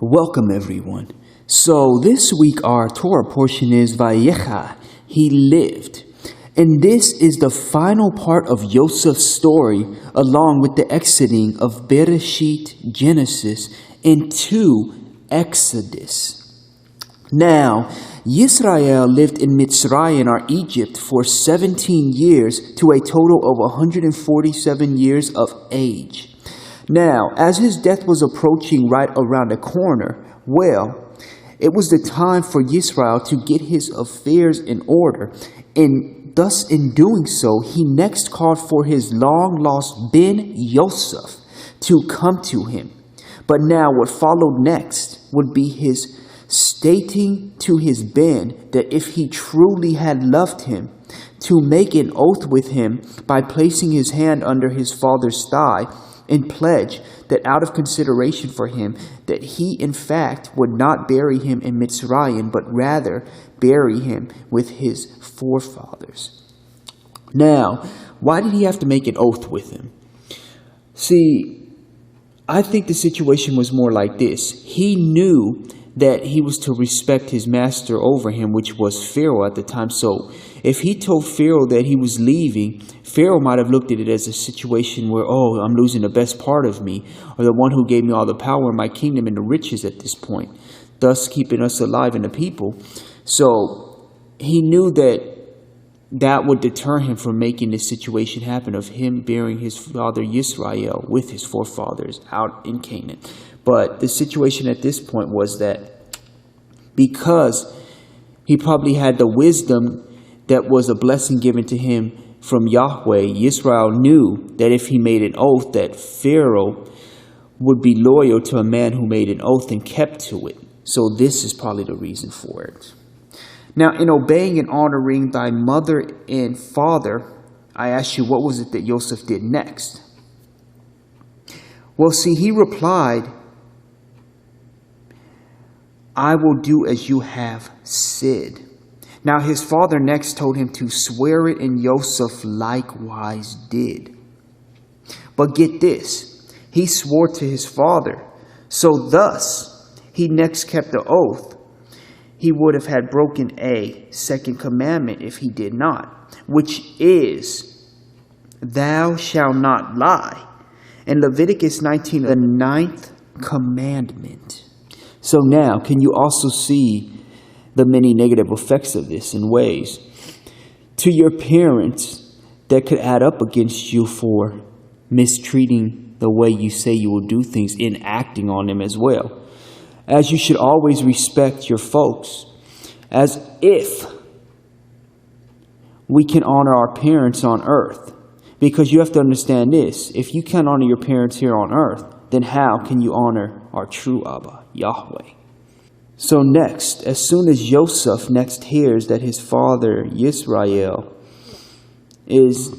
Welcome everyone. So this week our Torah portion is Vayechi, he lived. And this is the final part of Joseph's story along with the exiting of Bereshit, Genesis, into Exodus. Now, Yisrael lived in Mitzrayim or Egypt for 17 years to a total of 147 years of age. Now, as his death was approaching right around the corner, it was the time for Yisrael to get his affairs in order, and thus in doing so, he next called for his long-lost Ben Yosef to come to him. But now what followed next would be his stating to his Ben that if he truly had loved him, to make an oath with him by placing his hand under his father's thigh, and pledge that out of consideration for him, that he in fact would not bury him in Mitzrayim, but rather bury him with his forefathers. Now, why did he have to make an oath with him? See, I think the situation was more like this. He knew that he was to respect his master over him, which was Pharaoh at the time. So if he told Pharaoh that he was leaving, Pharaoh might have looked at it as a situation where, oh, I'm losing the best part of me, or the one who gave me all the power in my kingdom and the riches at this point, thus keeping us alive and the people. So he knew that would deter him from making this situation happen of him burying his father Yisrael with his forefathers out in Canaan. But the situation at this point was that because he probably had the wisdom that was a blessing given to him from Yahweh, Yisrael knew that if he made an oath that Pharaoh would be loyal to a man who made an oath and kept to it. So this is probably the reason for it. Now, in obeying and honoring thy mother and father, I ask you, what was it that Joseph did next? Well, see, he replied, I will do as you have said. Now his father next told him to swear it, and Joseph likewise did. But get this, he swore to his father. So thus, he next kept the oath. He would have had broken a second commandment if he did not, which is, thou shalt not lie. In Leviticus 19, the 9th commandment. So now, can you also see the many negative effects of this in ways? To your parents, that could add up against you for mistreating the way you say you will do things, in acting on them as well. As you should always respect your folks, as if we can honor our parents on earth. Because you have to understand this, if you can't honor your parents here on earth, then how can you honor our true Abba, Yahweh? So next, as soon as Joseph next hears that his father, Yisrael, is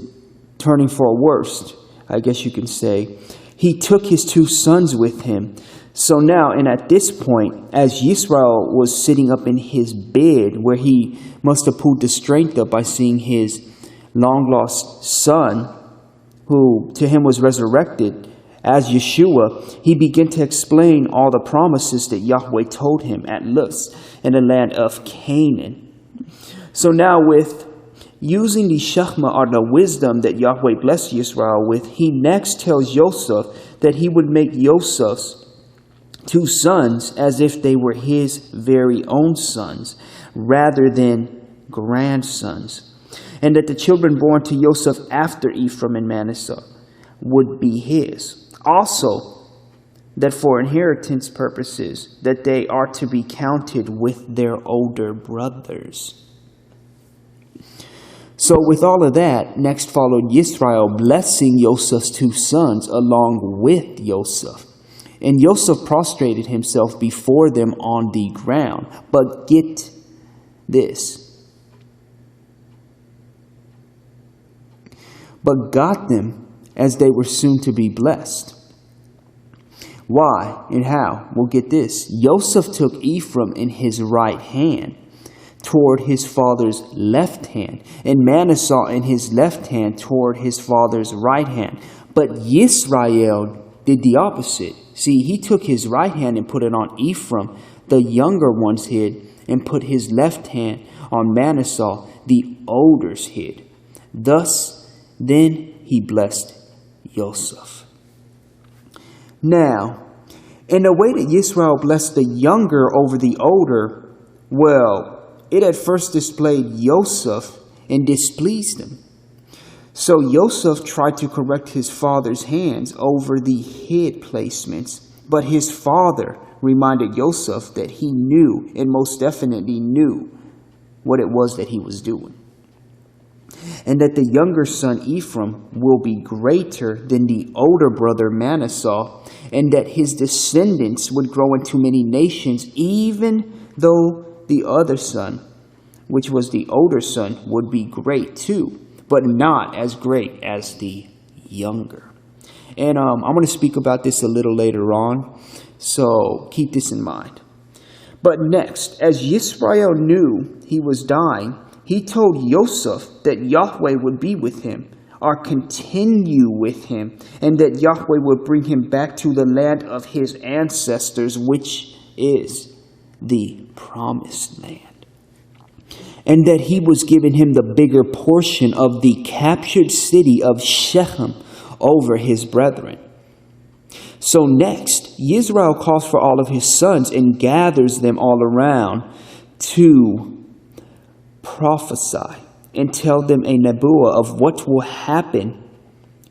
turning for worst, I guess you can say, he took his 2 sons with him. So now, and at this point, as Yisrael was sitting up in his bed, where he must have pulled the strength up by seeing his long-lost son, who to him was resurrected as Yeshua, he began to explain all the promises that Yahweh told him at Luz in the land of Canaan. So now with using the Shachma, or the wisdom that Yahweh blessed Yisrael with, he next tells Joseph that he would make Joseph's 2 sons as if they were his very own sons, rather than grandsons, and that the children born to Joseph after Ephraim and Manasseh would be his. Also, that for inheritance purposes, that they are to be counted with their older brothers. So with all of that, next followed Yisrael blessing Joseph's 2 sons along with Joseph. And Joseph prostrated himself before them on the ground. But get this. But got them as they were soon to be blessed. Why and how? Well, get this. Joseph took Ephraim in his right hand toward his father's left hand, and Manasseh in his left hand toward his father's right hand. But Yisrael did the opposite. See, he took his right hand and put it on Ephraim, the younger one's head, and put his left hand on Manasseh, the older's head. Thus, then he blessed Joseph. Now, in the way that Yisrael blessed the younger over the older, well, it at first displayed Joseph and displeased him. So Joseph tried to correct his father's hands over the head placements, but his father reminded Joseph that he knew, and most definitely knew, what it was that he was doing. And that the younger son Ephraim will be greater than the older brother Manasseh, and that his descendants would grow into many nations, even though the other son, which was the older son, would be great too, but not as great as the younger. And I'm going to speak about this a little later on, so keep this in mind. But next, as Yisrael knew he was dying, he told Joseph that Yahweh would be with him, or continue with him, and that Yahweh would bring him back to the land of his ancestors, which is the promised land. And that he was giving him the bigger portion of the captured city of Shechem over his brethren. So next, Yisrael calls for all of his sons and gathers them all around to prophesy and tell them a nebuah of what will happen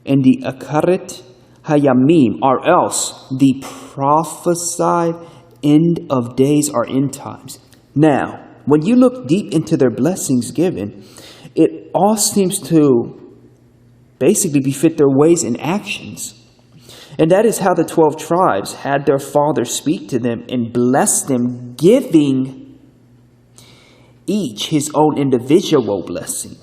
in the Akaret Hayamim, or else the prophesied end of days or end times. Now, when you look deep into their blessings given, it all seems to basically befit their ways and actions. And that is how the 12 tribes had their father speak to them and bless them, giving each his own individual blessing.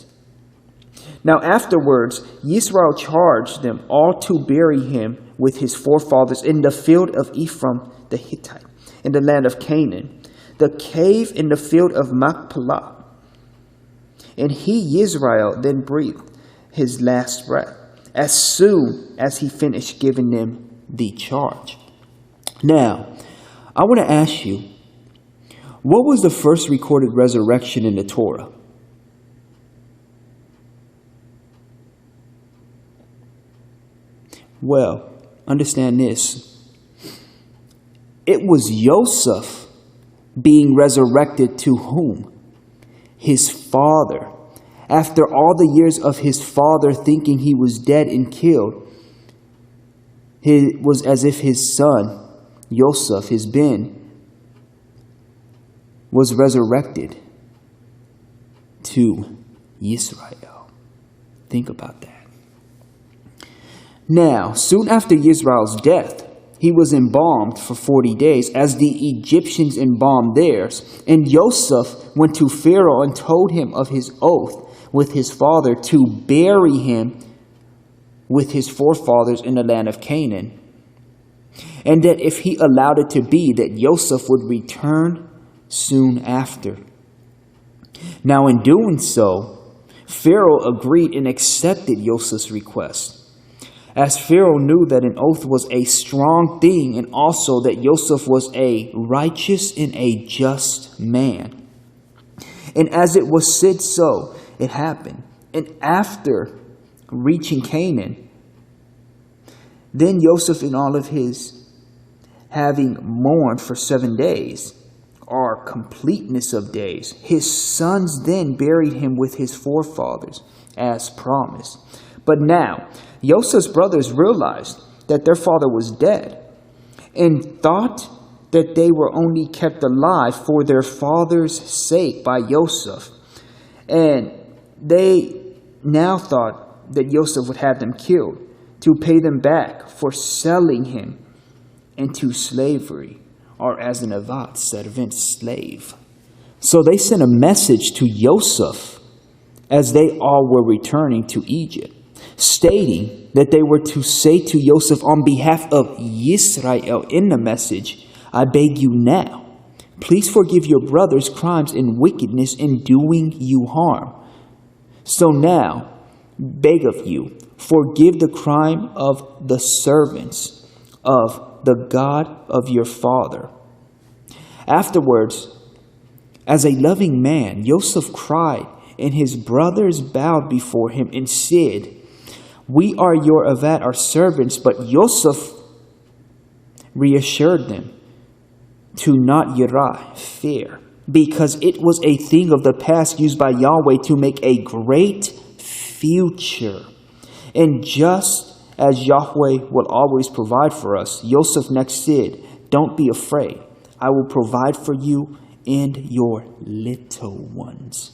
Now afterwards, Yisrael charged them all to bury him with his forefathers in the field of Ephraim the Hittite, in the land of Canaan, the cave in the field of Machpelah. And he, Yisrael, then breathed his last breath as soon as he finished giving them the charge. Now, I want to ask you, what was the first recorded resurrection in the Torah? Well, understand this. It was Joseph being resurrected to whom? His father. After all the years of his father thinking he was dead and killed, it was as if his son, Joseph, his Ben, was resurrected to Yisrael. Think about that. Now, soon after Yisrael's death, he was embalmed for 40 days, as the Egyptians embalmed theirs. And Joseph went to Pharaoh and told him of his oath with his father to bury him with his forefathers in the land of Canaan. And that if he allowed it to be, that Joseph would return soon after. Now in doing so, Pharaoh agreed and accepted Joseph's request, as Pharaoh knew that an oath was a strong thing, and also that Joseph was a righteous and a just man. And as it was said so, it happened. And after reaching Canaan, then Joseph and all of his, having mourned for 7 days, or completeness of days, his sons then buried him with his forefathers, as promised. But now, Joseph's brothers realized that their father was dead and thought that they were only kept alive for their father's sake by Joseph. And they now thought that Joseph would have them killed to pay them back for selling him into slavery, or as an avat, servant, slave. So they sent a message to Joseph as they all were returning to Egypt, stating that they were to say to Joseph on behalf of Yisrael in the message, I beg you now, please forgive your brother's crimes and wickedness in doing you harm. So now, beg of you, forgive the crime of the servants of the God of your father." Afterwards, as a loving man, Joseph cried, and his brothers bowed before him and said, "We are your Avad, our servants." But Joseph reassured them to not yirah, fear, because it was a thing of the past used by Yahweh to make a great future. And just as Yahweh will always provide for us, Joseph next said, "Don't be afraid. I will provide for you and your little ones."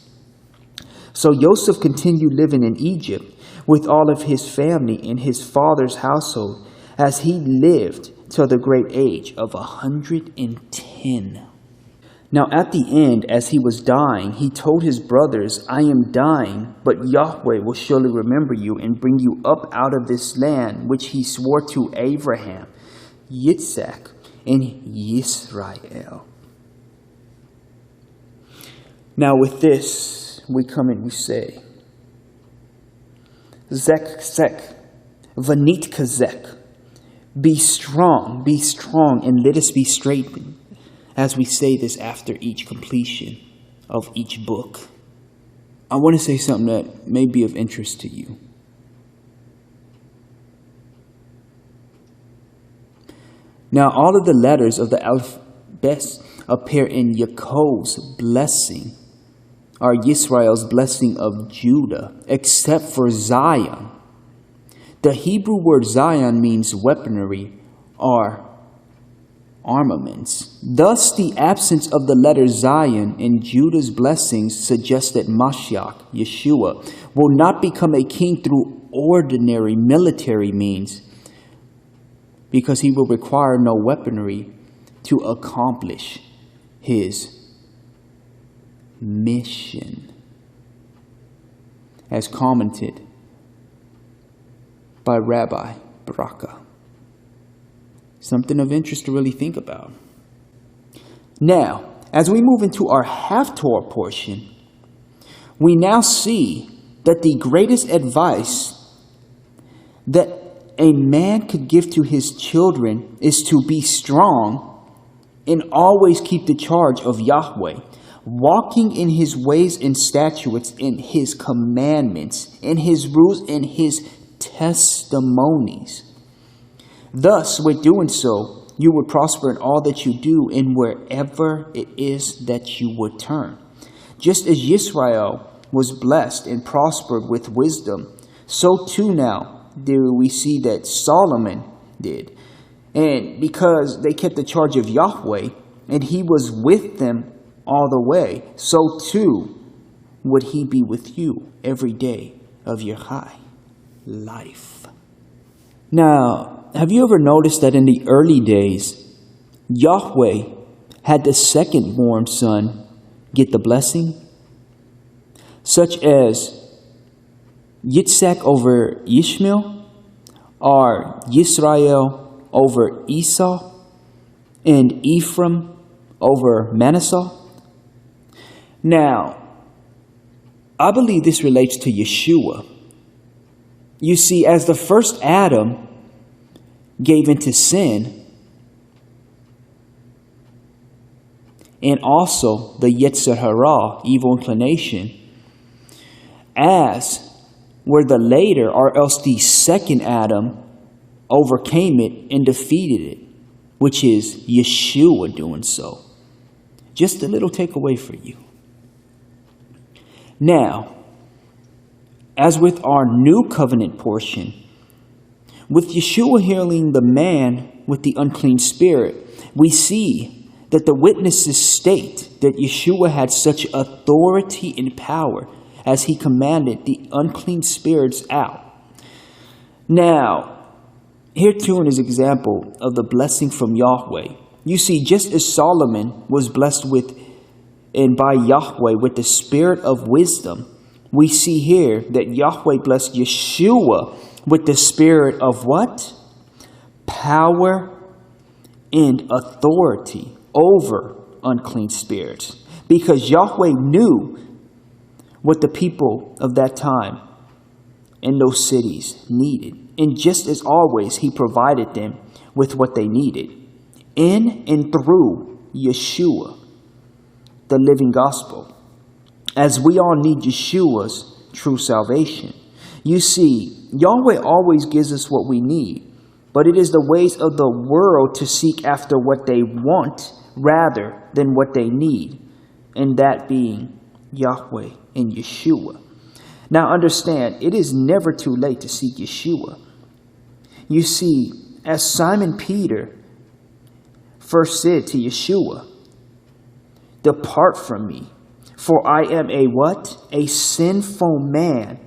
So Joseph continued living in Egypt with all of his family in his father's household as he lived till the great age of 110. Now at the end, as he was dying, he told his brothers, "I am dying, but Yahweh will surely remember you and bring you up out of this land, which he swore to Abraham, Yitzhak, and Yisrael." Now with this, we come and we say, Zek, Vanit Kazek, be strong, and let us be straightened, as we say this after each completion of each book. I want to say something that may be of interest to you. Now, all of the letters of the alphabet appear in Yaakov's blessing, or Yisrael's blessing of Judah, except for Zion. The Hebrew word Zion means weaponry or armaments. Thus, the absence of the letter Zion in Judah's blessings suggests that Mashiach, Yeshua, will not become a king through ordinary military means, because he will require no weaponry to accomplish his mission, as commented by Rabbi Baraka. Something of interest to really think about. Now, as we move into our half-Torah portion, we now see that the greatest advice that a man could give to his children is to be strong and always keep the charge of Yahweh, walking in his ways and statutes, in his commandments, in his rules, and his testimonies. Thus, with doing so, you would prosper in all that you do and wherever it is that you would turn. Just as Yisrael was blessed and prospered with wisdom, so too now do we see that Solomon did. And because they kept the charge of Yahweh, and he was with them all the way, so too would he be with you every day of your high life. Now, have you ever noticed that in the early days, Yahweh had the second-born son get the blessing? Such as Yitzhak over Ishmael, or Yisrael over Esau, and Ephraim over Manasseh. Now, I believe this relates to Yeshua. You see, as the first Adam gave into sin, and also the Yetzer Hara, evil inclination, as were the later, or else the second Adam, overcame it and defeated it, which is Yeshua doing so. Just a little takeaway for you. Now, as with our new covenant portion, with Yeshua healing the man with the unclean spirit, we see that the witnesses state that Yeshua had such authority and power as he commanded the unclean spirits out. Now, here too is an example of the blessing from Yahweh. You see, just as Solomon was blessed with and by Yahweh with the spirit of wisdom, we see here that Yahweh blessed Yeshua with the spirit of what? Power and authority over unclean spirits. Because Yahweh knew what the people of that time in those cities needed. And just as always, he provided them with what they needed. In and through Yeshua, the living gospel. As we all need Yeshua's true salvation. You see, Yahweh always gives us what we need, but it is the ways of the world to seek after what they want rather than what they need, and that being Yahweh and Yeshua. Now understand, it is never too late to seek Yeshua. You see, as Simon Peter first said to Yeshua, "Depart from me, for I am a" what? "A sinful man,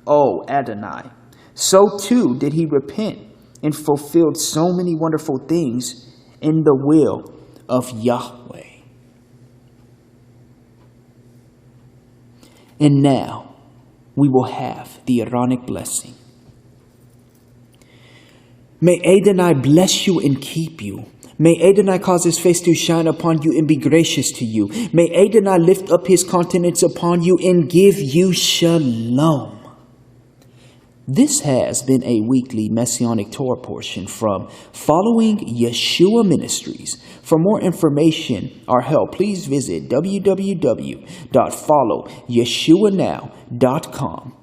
O Adonai." So too did he repent and fulfilled so many wonderful things in the will of Yahweh. And now we will have the Aaronic blessing. May Adonai bless you and keep you. May Adonai cause his face to shine upon you and be gracious to you. May Adonai lift up his countenance upon you and give you shalom. This has been a weekly Messianic Torah portion from Following Yeshua Ministries. For more information or help, please visit www.followyeshuanow.com.